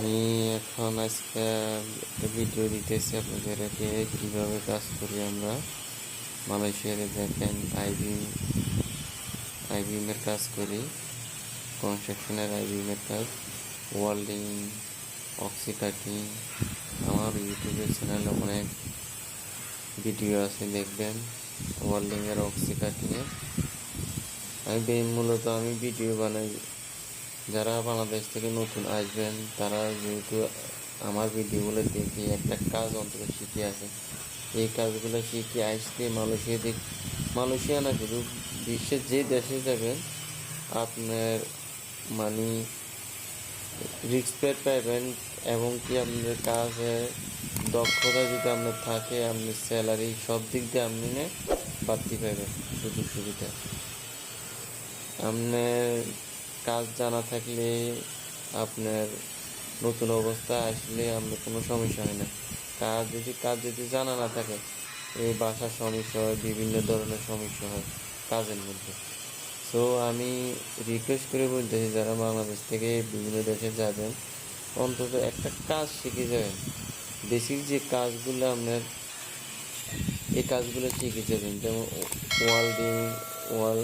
আমি এখন আজকে একটা ভিডিও দিতেছি আপনাদেরকে কীভাবে কাজ করি আমরা মালয়েশিয়াতে। দেখেন আইবিএমের কাজ করি, কনস্ট্রাকশনের আইবিএমের কাজ, ওয়েল্ডিং, অক্সি কাটিং। আমার ইউটিউবের চ্যানেলে অনেক ভিডিও আছে, দেখবেন ওয়েল্ডিংয়ের, অক্সি কাটিংয়ের। মূলত আমি ভিডিও বানাই। যারা বাংলাদেশ থেকে নতুন আসবেন তারা যেহেতু আমার ভিডিওগুলো দেখে একটা কাজ অন্তত শিখে আসে, এই কাজগুলো শিখে আসলে মালয়েশিয়া না শুধু বিশ্বের যে দেশে যাবেন আপনার মানি রেসপেক্ট পাইবেন, এবং কি আপনার কাজের দক্ষতা যদি আপনার থাকে, আপনার স্যালারি সব দিক দিয়ে আপনি বাড়তি পাইবেন, সুযোগ সুবিধা। আপনার কাজ জানা থাকলে আপনার নতুন অবস্থা আসলে আপনার কোনো সমস্যা হয় না। কাজ যদি জানা না থাকে, এই বাসার সমস্যা হয়, বিভিন্ন ধরনের সমস্যা হয় কাজের মধ্যে। সো আমি রিকোয়েস্ট করে বলতেছি, যারা বাংলাদেশ থেকে বিভিন্ন দেশে যাবেন অন্তত একটা কাজ শিখে যাবেন। বেসিক যে কাজগুলো আপনার, এই কাজগুলো শিখে যাবেন, যেমন ওয়েল্ডিং, ওয়াল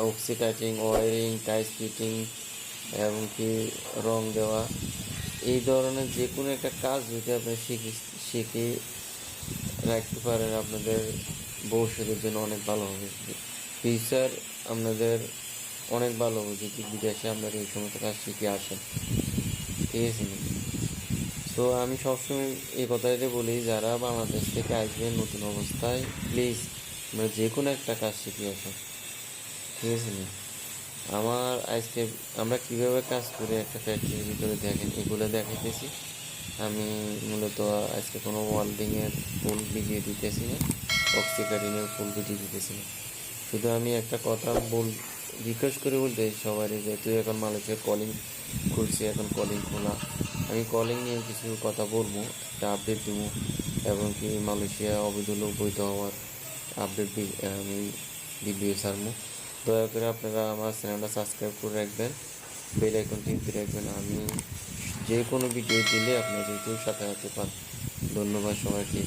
oxy cutting, wiring, tiles fitting, এবং কি রং দেওয়া, এই ধরনের যে কোনো একটা কাজ যদি আপনি শিখে রাখতে পারেন, আপনাদের ভবিষ্যতের জন্য অনেক ভালো হবে। ফিউচার আপনাদের অনেক ভালো হবে যদি বিদেশে আপনারা এই সমস্ত কাজ শিখে আসেন, ঠিক আছে? তো আমি সবসময় এই কথাটাই বলি, যারা বাংলাদেশ থেকে আসবেন নতুন অবস্থায়, প্লিজ আমরা যে কোনো একটা কাজ শিখে আসেন, ঠিক আছে? আজকে আমরা কীভাবে কাজ করি একটা ফ্যাক্টরির ভিতরে, দেখেন এগুলো দেখাইতেছি। আমি মূলত আজকে কোনো ওয়েল্ডিংয়ের ফুল ভিডিও দিতেছি না, অক্সি কাটিংয়ের ফুল ভিডিও দিতেছি না। শুধু আমি একটা কথা রিকোয়েস্ট করে বলতে সবারই, যেহেতু এখন মালয়েশিয়ার কলিং খুলছে, এখন কলিং খোলা, আমি কলিং নিয়ে কিছু কথা বলবো, একটা আপডেট দেবো, এবং কি মালয়েশিয়া অবৈধ লোক বৈধ হওয়ার আপডেট আমি ভিডিও ছাড়বো। দয়া করে আপনারা আমার চ্যানেলটা সাবস্ক্রাইব করে রাখবেন, বেল আইকন টিপে রাখবেন। আমি যে কোনো ভিডিও দিলে আপনারা যেহেতু সাথে সাথে পান। ধন্যবাদ সবাইকে।